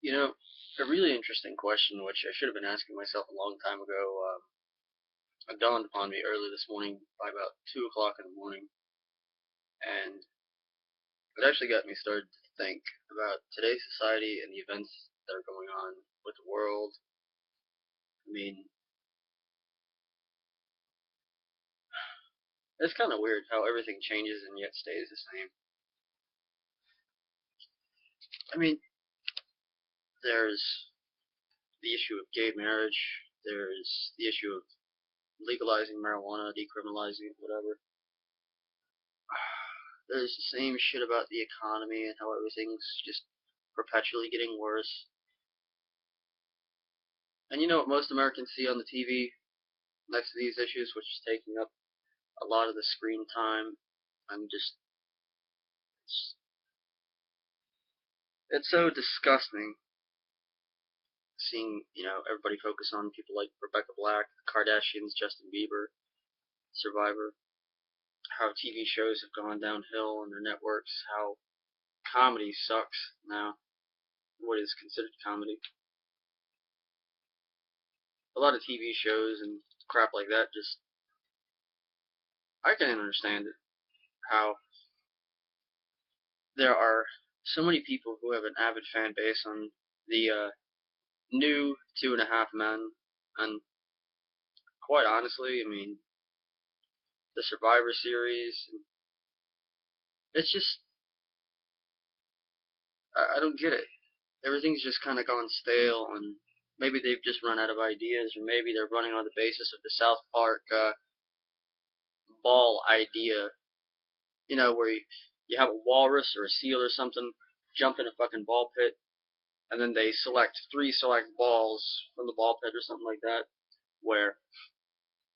You know, a really interesting question, which I should have been asking myself a long time ago, it dawned upon me early this morning by about 2 o'clock in the morning, and it actually got me started to think about today's society and the events that are going on with the world. I mean, it's kind of weird how everything changes and yet stays the same. I mean, there's the issue of gay marriage, there's the issue of legalizing marijuana, decriminalizing it, whatever. There's the same shit about the economy and how everything's just perpetually getting worse. And you know what most Americans see on the TV next to these issues, which is taking up a lot of the screen time. I'm just, it's so disgusting seeing, everybody focus on people like Rebecca Black, the Kardashians, Justin Bieber, Survivor, how TV shows have gone downhill on their networks, how comedy sucks now, what is considered comedy. A lot of TV shows and crap like that just, I can't understand it, how there are so many people who have an avid fan base on the new Two and a Half Men, and quite honestly, I mean, the Survivor series, it's just, I don't get it. Everything's just kind of gone stale, and maybe they've just run out of ideas, or maybe they're running on the basis of the South Park ball idea, where you have a walrus or a seal or something jump in a fucking ball pit, and then they select 3 select balls from the ball pit or something like that, where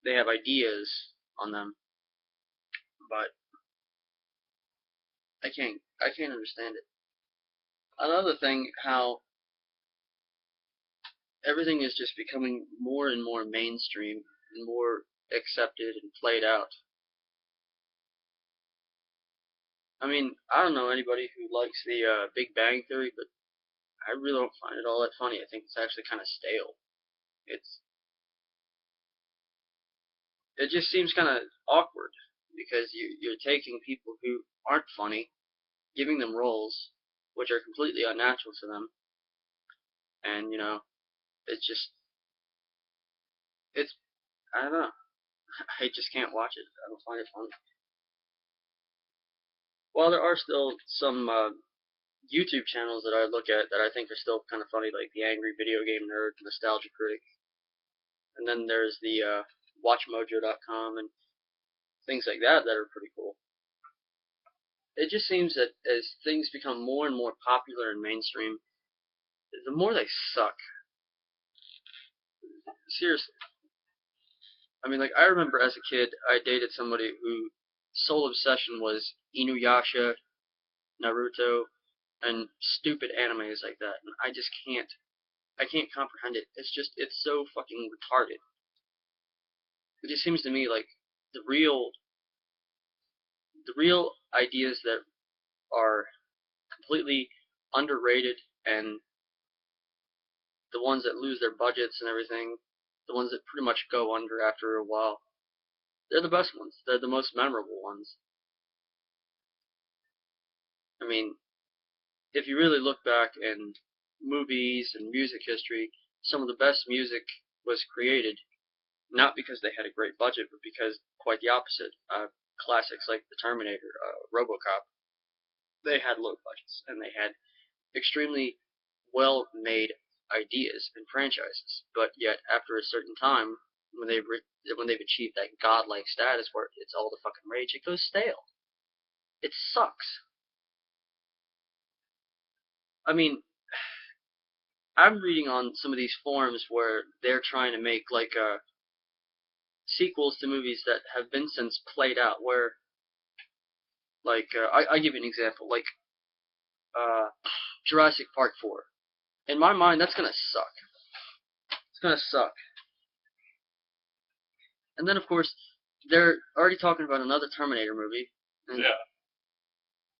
they have ideas on them, but I can't understand it. Another thing, how everything is just becoming more and more mainstream and more accepted and played out. I mean, I don't know anybody who likes the Big Bang Theory, but I really don't find it all that funny. I think it's actually kind of stale. It's it just seems kind of awkward because you're taking people who aren't funny, giving them roles which are completely unnatural to them, and it's just it's I don't know. I just can't watch it. I don't find it funny. While there are still some YouTube channels that I look at that I think are still kind of funny, like the Angry Video Game Nerd, Nostalgia Critic, and then there's the WatchMojo.com and things like that that are pretty cool. It just seems that as things become more and more popular and mainstream, the more they suck. Seriously. I mean, like, I remember as a kid, I dated somebody whose sole obsession was Inuyasha, Naruto, and stupid animes like that, and I can't comprehend it. It's so fucking retarded. It just seems to me like the real, the real ideas that are completely underrated, and the ones that lose their budgets and everything, the ones that pretty much go under after a while, they're the best ones. They're the most memorable ones. I mean, if you really look back in movies and music history, some of the best music was created not because they had a great budget, but because quite the opposite. Classics like The Terminator, RoboCop, they had low budgets and they had extremely well-made ideas and franchises. But yet, after a certain time, when they've achieved that godlike status where it's all the fucking rage, it goes stale. It sucks. I mean, I'm reading on some of these forums where they're trying to make like sequels to movies that have been since played out. Where, like, I give you an example, like Jurassic Park 4. In my mind, that's gonna suck. It's gonna suck. And then, of course, they're already talking about another Terminator movie. And Yeah.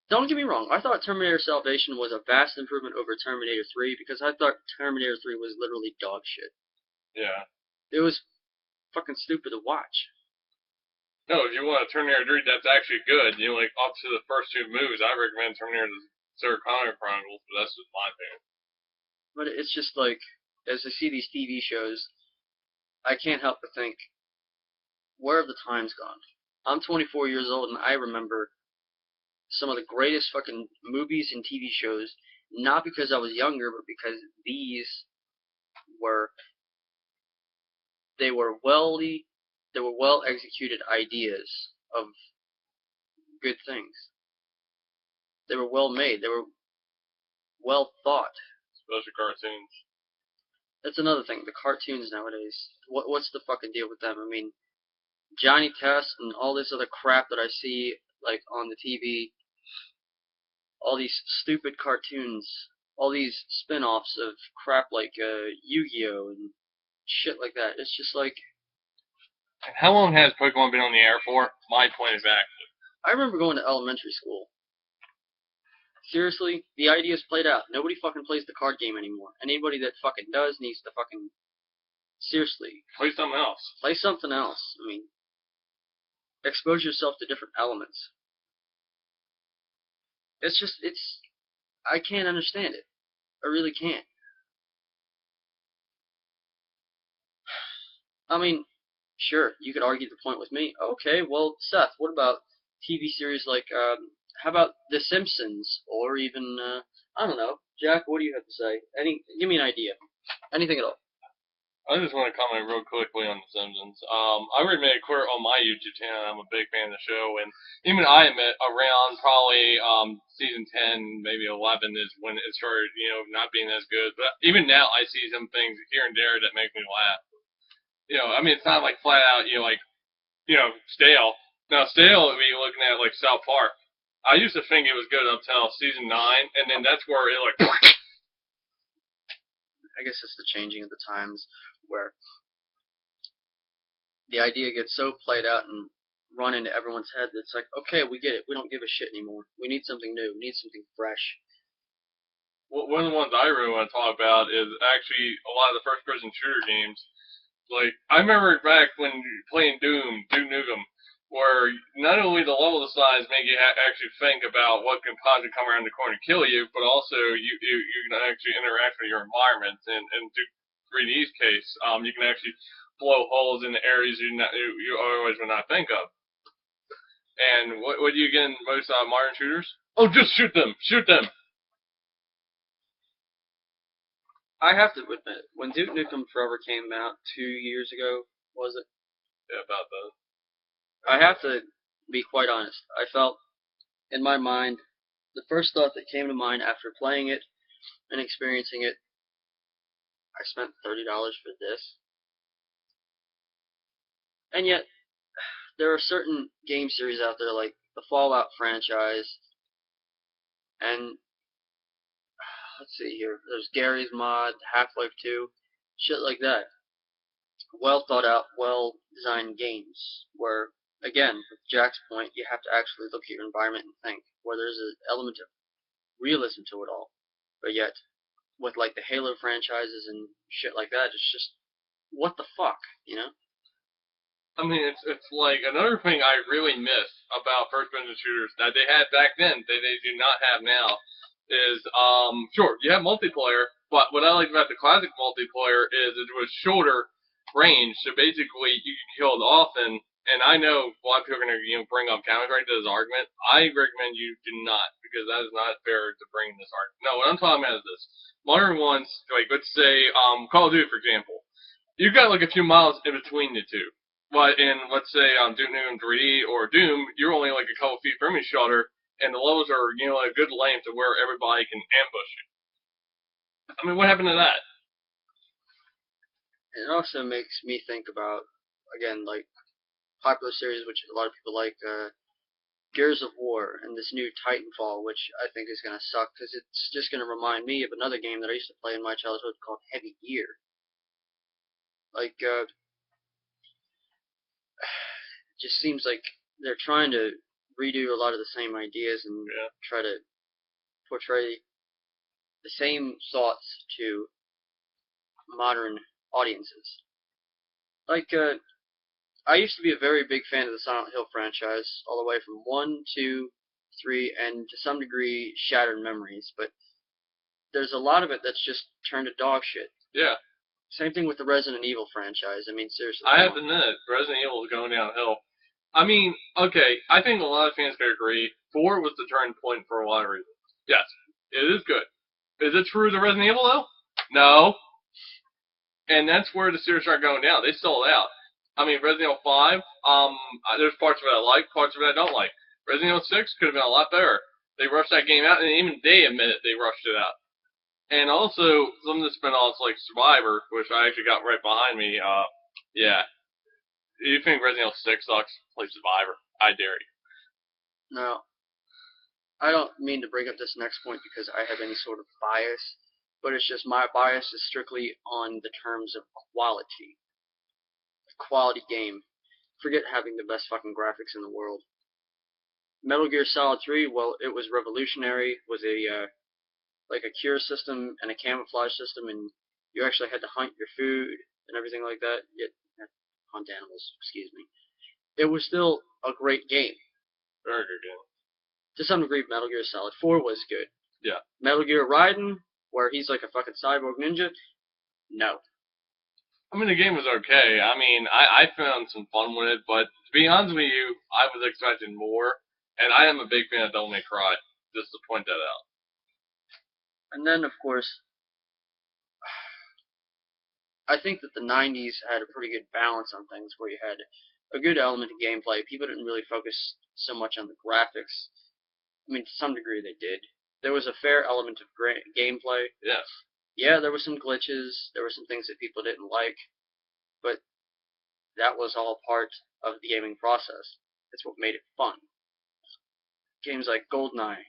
Don't get me wrong, I thought Terminator Salvation was a vast improvement over Terminator 3 because I thought Terminator 3 was literally dog shit. Yeah. It was fucking stupid to watch. No, if you want a Terminator 3 that's actually good, like up to the first two movies, I recommend Terminator Sarah Connor Chronicles, but that's just my opinion. But it's just like, as I see these TV shows, I can't help but think, where have the times gone? I'm 24 years old and I remember some of the greatest fucking movies and TV shows, not because I was younger, but because these were they were well executed ideas of good things. They were well made. They were well thought. Especially cartoons. That's another thing. The cartoons nowadays. What's the fucking deal with them? I mean, Johnny Test and all this other crap that I see like on the TV. All these stupid cartoons. All these spin-offs of crap like Yu-Gi-Oh and shit like that. It's just like. How long has Pokemon been on the air for? My point is accurate. I remember going to elementary school. Seriously, the idea's played out. Nobody fucking plays the card game anymore. Anybody that fucking does needs to fucking seriously play something else. Play something else. I mean, expose yourself to different elements. I can't understand it. I really can't. I mean, sure, you could argue the point with me. Okay, well, Seth, what about TV series like, how about The Simpsons, or even, I don't know, Jack, what do you have to say? Give me an idea. Anything at all. I just want to comment real quickly on The Simpsons. I already made it clear on my YouTube channel I'm a big fan of the show, and even I admit around probably season 10, maybe 11 is when it started, not being as good. But even now, I see some things here and there that make me laugh. I mean, it's not like flat out, stale. Now, stale would be looking at like South Park. I used to think it was good up till season 9, and then that's where it like. I guess it's the changing of the times where the idea gets so played out and run into everyone's head that it's like, okay, we get it. We don't give a shit anymore. We need something new. We need something fresh. Well, one of the ones I really want to talk about is actually a lot of the first-person shooter games. Like, I remember back when playing Duke Nukem, where not only the level size make you actually think about what can possibly come around the corner and kill you, but also you can actually interact with your environment. And Duke 3D's case, you can actually blow holes in the areas you otherwise would not think of. And what do you get in most modern shooters? Oh, just shoot them! Shoot them! I have to admit, when Duke Nukem Forever came out 2 years ago, was it? Yeah, about that. I have to be quite honest. I felt, in my mind, the first thought that came to mind after playing it and experiencing it, I spent $30 for this. And yet, there are certain game series out there like the Fallout franchise, and let's see here, there's Gary's Mod, Half-Life 2, shit like that. Well thought out, well designed games where, again, with Jack's point, you have to actually look at your environment and think, where there's an element of realism to it all. But yet, with like the Halo franchises and shit like that, it's just, what the fuck, I mean, it's like another thing I really miss about first-person shooters that they had back then that they do not have now is, sure, you have multiplayer, but what I like about the classic multiplayer is it was shorter range, so basically you can kill it often. And I know a lot of people are going to bring up counter-strike to this argument. I recommend you do not, because that is not fair to bring this argument. No, what I'm talking about is this. Modern ones, like let's say Call of Duty, for example, you've got like a few miles in between the two. But in, let's say, Duke Nukem 3D or Doom, you're only like a couple feet from each other, and the levels are, a good length to where everybody can ambush you. I mean, what happened to that? It also makes me think about, again, like popular series which a lot of people like, Gears of War and this new Titanfall, which I think is going to suck because it's just going to remind me of another game that I used to play in my childhood called Heavy Gear. Like, just seems like they're trying to redo a lot of the same ideas and try to portray the same thoughts to modern audiences. Like, I used to be a very big fan of the Silent Hill franchise, all the way from 1, 2, 3, and to some degree Shattered Memories, but there's a lot of it that's just turned to dog shit. Yeah. Same thing with the Resident Evil franchise. I mean, seriously. I have to admit, Resident Evil is going downhill. I mean, okay, I think a lot of fans could agree 4 was the turning point for a lot of reasons. Yes, it is good. Is it true to Resident Evil, though? No. And that's where the series started going down. They stalled out. I mean, Resident Evil 5, there's parts of it I like, parts of it I don't like. Resident Evil 6 could have been a lot better. They rushed that game out, and even they admit it, they rushed it out. And also, some of the spin-offs like Survivor, which I actually got right behind me, yeah. You think Resident Evil 6 sucks? Play Survivor. I dare you. No. I don't mean to bring up this next point because I have any sort of bias, but it's just my bias is strictly on the terms of quality. Quality game. Forget having the best fucking graphics in the world. Metal Gear Solid 3, well, it was revolutionary, was a, like a cure system and a camouflage system, and you actually had to hunt your food and everything like that. Hunt animals, excuse me. It was still a great game. Very good game. To some degree, Metal Gear Solid 4 was good. Yeah. Metal Gear Raiden, where he's like a fucking cyborg ninja, no. I mean, the game was okay. I mean, I found some fun with it, but to be honest with you, I was expecting more, and I am a big fan of Devil May Cry, just to point that out. And then, of course, I think that the 90s had a pretty good balance on things, where you had a good element of gameplay. People didn't really focus so much on the graphics. I mean, to some degree they did. There was a fair element of gameplay. Yes. Yeah, there were some glitches. There were some things that people didn't like. But that was all part of the gaming process. It's what made it fun. Games like GoldenEye,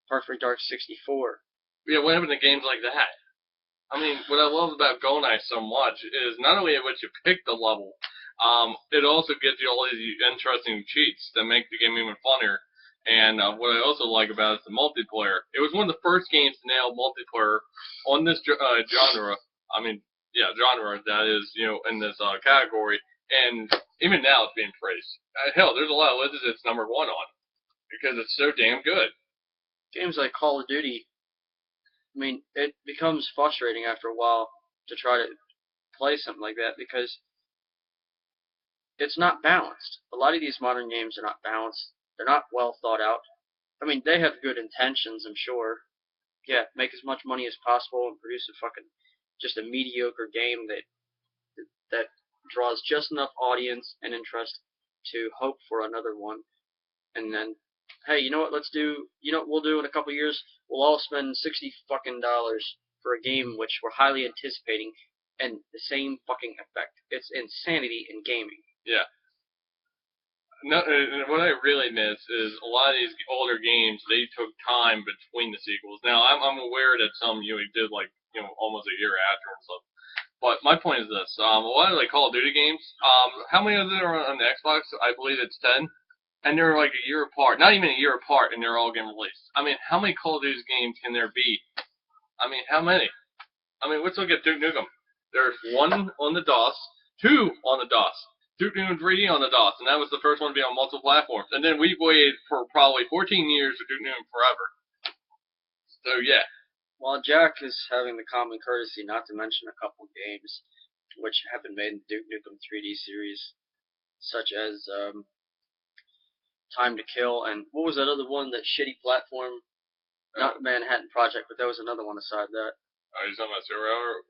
Perfect Dark 64. Yeah, what happened to games like that? I mean, what I love about GoldenEye so much is not only what you pick the level, it also gives you all these interesting cheats that make the game even funnier. And what I also like about it is the multiplayer. It was one of the first games to nail multiplayer on this genre. I mean, yeah, genre that is, in this category. And even now it's being praised. Hell, there's a lot of lists it's number 1 on because it's so damn good. Games like Call of Duty, I mean, it becomes frustrating after a while to try to play something like that because it's not balanced. A lot of these modern games are not balanced. They're not well thought out. I mean, they have good intentions, I'm sure. Yeah, make as much money as possible and produce just a mediocre game that draws just enough audience and interest to hope for another one. And then, hey, you know what? We'll do in a couple years. We'll all spend $60 for a game which we're highly anticipating, and the same fucking effect. It's insanity in gaming. Yeah. No, what I really miss is a lot of these older games. They took time between the sequels. Now I'm aware that some did almost a year after and stuff. But my point is this: a lot of Call of Duty games. How many of them are on the Xbox? I believe it's 10, and they're like a year apart. Not even a year apart, and they're all getting released. I mean, how many Call of Duty games can there be? I mean, how many? I mean, let's look at Duke Nukem. There's 1 on the DOS, 2 on the DOS. Duke Nukem 3D on the DOS, and that was the first one to be on multiple platforms. And then we waited for probably 14 years for Duke Nukem Forever. So, yeah. Well, Jack is having the common courtesy not to mention a couple games which have been made in the Duke Nukem 3D series, such as Time to Kill, and what was that other one, that shitty platform? Not Manhattan Project, but there was another one aside that. Are you talking about Zero Hour?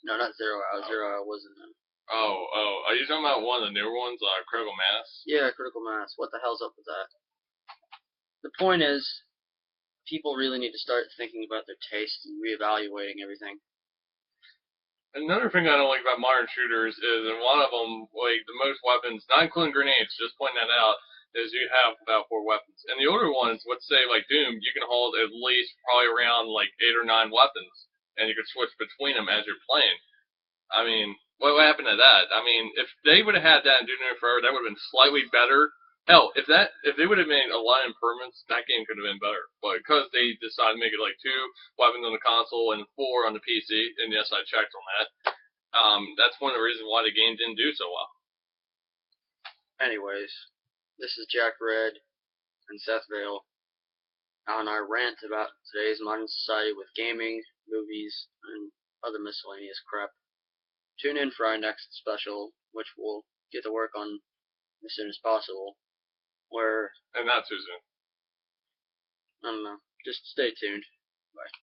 No, not Zero Hour. Zero Hour wasn't it. Oh, are you talking about one of the newer ones, Critical Mass? Yeah, Critical Mass. What the hell's up with that? The point is, people really need to start thinking about their taste and reevaluating everything. Another thing I don't like about modern shooters is, in one of them, the most weapons, not including grenades, just pointing that out, is you have about 4 weapons. And the older ones, let's say Doom, you can hold at least probably around 8 or 9 weapons, and you can switch between them as you're playing. I mean, what happened to that? I mean, if they would have had that in Duke Nukem Forever, that would have been slightly better Hell, if they would have made a lot of improvements, that game could have been better. But because they decided to make it like 2 weapons on the console and 4 on the PC, and yes, I checked on that. That's one of the reasons why the game didn't do so well. Anyways, this is Jack Red and Seth Vail on our rant about today's modern society with gaming, movies, and other miscellaneous crap. Tune in for our next special, which we'll get to work on as soon as possible. Where, And not too soon. I don't know, just stay tuned. Bye.